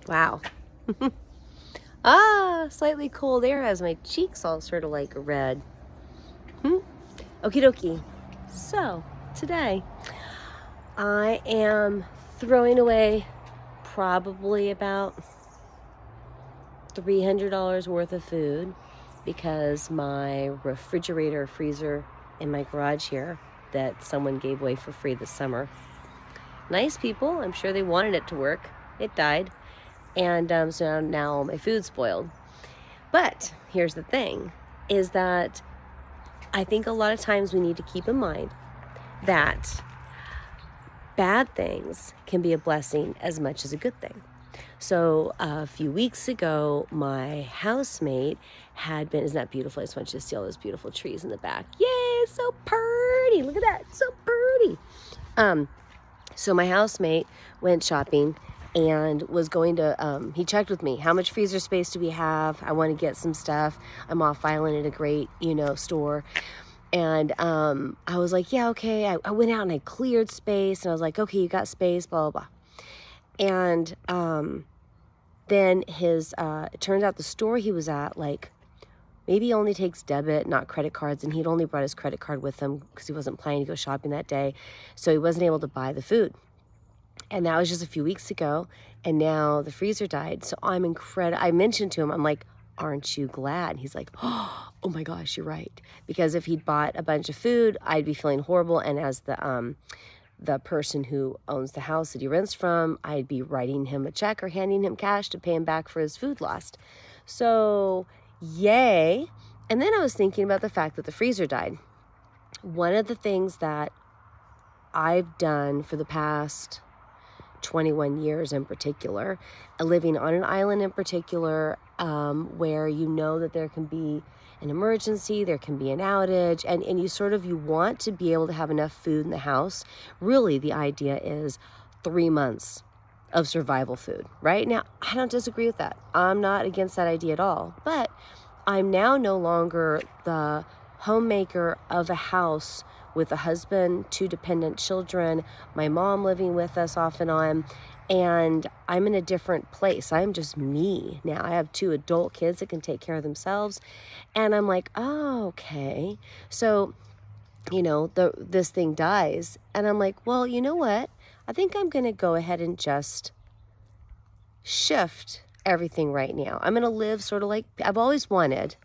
Wow. Ah, slightly cold air has my cheeks all sort of like red. Okie dokie. So, today I am throwing away probably about $300 worth of food because my refrigerator freezer in my garage here that someone gave away for free this summer. Nice people. I'm sure they wanted it to work. It died. And so now my food's spoiled. But here's the thing, is that I think a lot of times we need to keep in mind that bad things can be a blessing as much as a good thing. So a few weeks ago, my housemate had been, isn't that beautiful? I just want you to see all those beautiful trees in the back. Yay, so pretty. Look at that, so pretty. So my housemate went shopping and was going to, he checked with me, how much freezer space do we have? I want to get some stuff. I'm off filing at a great, store. And I was like, yeah, okay. I went out and I cleared space and I was like, okay, you got space, blah, blah, blah. And then it turned out the store he was at, like, maybe he only takes debit, not credit cards, and he'd only brought his credit card with him because he wasn't planning to go shopping that day. So he wasn't able to buy the food. And that was just a few weeks ago, and now the freezer died. So I'm incredible. I mentioned to him, I'm like, aren't you glad? He's like, oh my gosh, you're right. Because if he'd bought a bunch of food, I'd be feeling horrible. And as the person who owns the house that he rents from, I'd be writing him a check or handing him cash to pay him back for his food lost. So yay. And then I was thinking about the fact that the freezer died. One of the things that I've done for the past 21 years in particular, living on an island in particular, where you know that there can be an emergency, there can be an outage, and you want to be able to have enough food in the house. Really, the idea is 3 months of survival food. Right now, I don't disagree with that. I'm not against that idea at all, but I'm now no longer the homemaker of a house with a husband, 2 dependent children, my mom living with us off and on, and I'm in a different place. I'm just me now. I have 2 adult kids that can take care of themselves, and I'm like, oh, okay. So, this thing dies, and I'm like, well, you know what? I think I'm going to go ahead and just shift everything right now. I'm going to live sort of like I've always wanted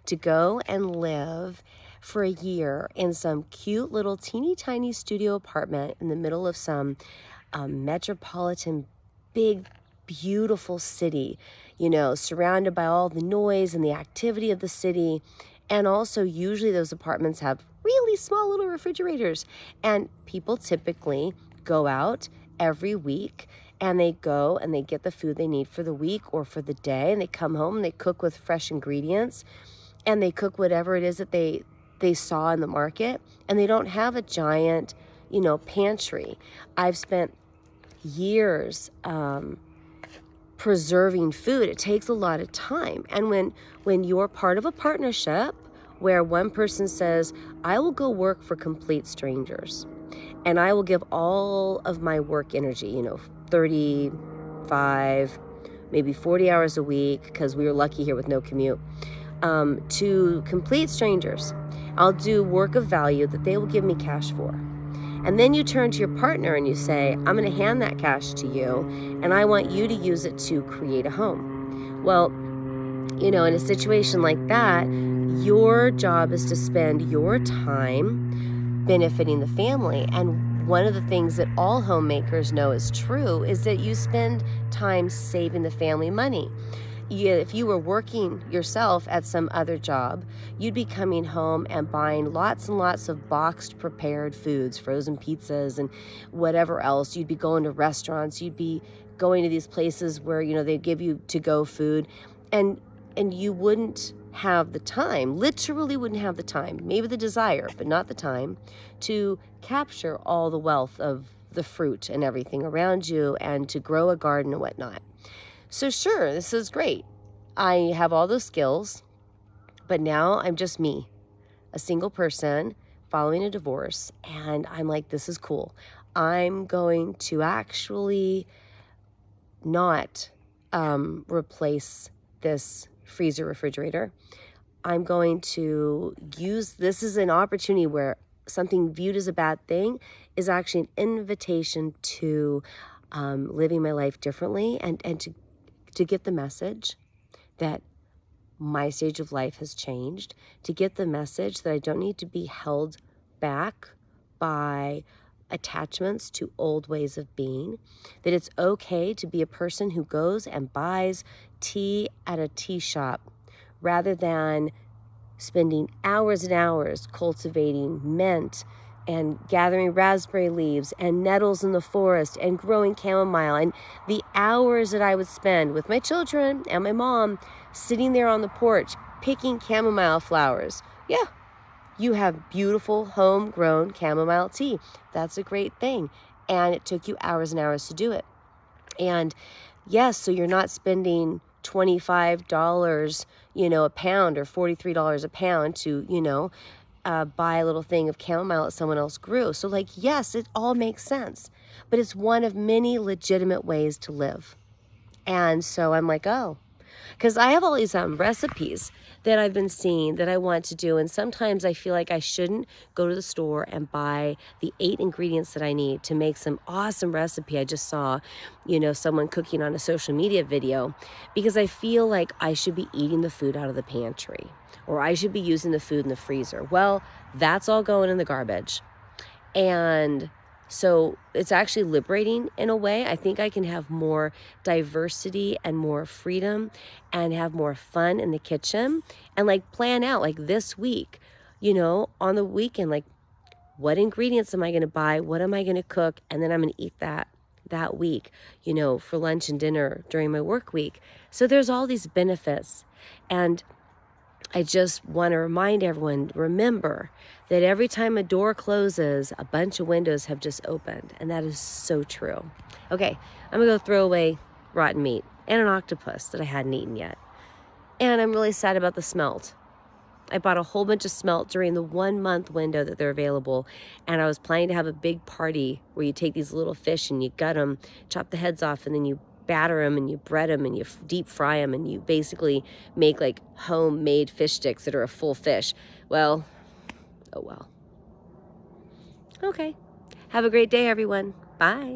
to go and live for a year in some cute little teeny tiny studio apartment in the middle of some metropolitan big beautiful city, surrounded by all the noise and the activity of the city. And also usually those apartments have really small little refrigerators, and people typically go out every week and they go and they get the food they need for the week or for the day, and they come home and they cook with fresh ingredients, and they cook whatever it is that they saw in the market, and they don't have a giant, pantry. I've spent years preserving food. It takes a lot of time. And when you're part of a partnership where one person says, I will go work for complete strangers and I will give all of my work energy, 35, maybe 40 hours a week, because we were lucky here with no commute, to complete strangers. I'll do work of value that they will give me cash for. And then you turn to your partner and you say, I'm going to hand that cash to you, and I want you to use it to create a home. Well, in a situation like that, your job is to spend your time benefiting the family. And one of the things that all homemakers know is true is that you spend time saving the family money. If you were working yourself at some other job, you'd be coming home and buying lots and lots of boxed prepared foods, frozen pizzas and whatever else. You'd be going to restaurants. You'd be going to these places where, they give you to-go food, and you wouldn't have the time, literally wouldn't have the time, maybe the desire, but not the time, to capture all the wealth of the fruit and everything around you and to grow a garden and whatnot. So sure, this is great. I have all those skills, but now I'm just me, a single person following a divorce, and I'm like, this is cool. I'm going to actually not replace this freezer refrigerator. I'm going to use this as an opportunity where something viewed as a bad thing is actually an invitation to living my life differently, and to get the message that my stage of life has changed, to get the message that I don't need to be held back by attachments to old ways of being, that it's okay to be a person who goes and buys tea at a tea shop rather than spending hours and hours cultivating mint and gathering raspberry leaves and nettles in the forest and growing chamomile, and the hours that I would spend with my children and my mom sitting there on the porch picking chamomile flowers. Yeah, you have beautiful homegrown chamomile tea. That's a great thing. And it took you hours and hours to do it. And yes, so you're not spending $25, a pound, or $43 a pound to, buy a little thing of chamomile that someone else grew. So yes, it all makes sense, but it's one of many legitimate ways to live. And so I'm like, oh, because I have all these recipes that I've been seeing that I want to do. And sometimes I feel like I shouldn't go to the store and buy the 8 ingredients that I need to make some awesome recipe. I just saw, someone cooking on a social media video, because I feel like I should be eating the food out of the pantry, or I should be using the food in the freezer. Well, that's all going in the garbage. And so it's actually liberating in a way. I think I can have more diversity and more freedom and have more fun in the kitchen, and plan out this week, on the weekend, what ingredients am I going to buy? What am I going to cook? And then I'm going to eat that week, for lunch and dinner during my work week. So there's all these benefits. And I just want to remind everyone, remember that every time a door closes, a bunch of windows have just opened. And that is so true. Okay, I'm going to go throw away rotten meat and an octopus that I hadn't eaten yet. And I'm really sad about the smelt. I bought a whole bunch of smelt during the 1-month window that they're available. And I was planning to have a big party where you take these little fish and you gut them, chop the heads off, and then you batter them and you bread them and you deep fry them, and you basically make homemade fish sticks that are a full fish. Well, oh well. Okay. Have a great day, everyone. Bye.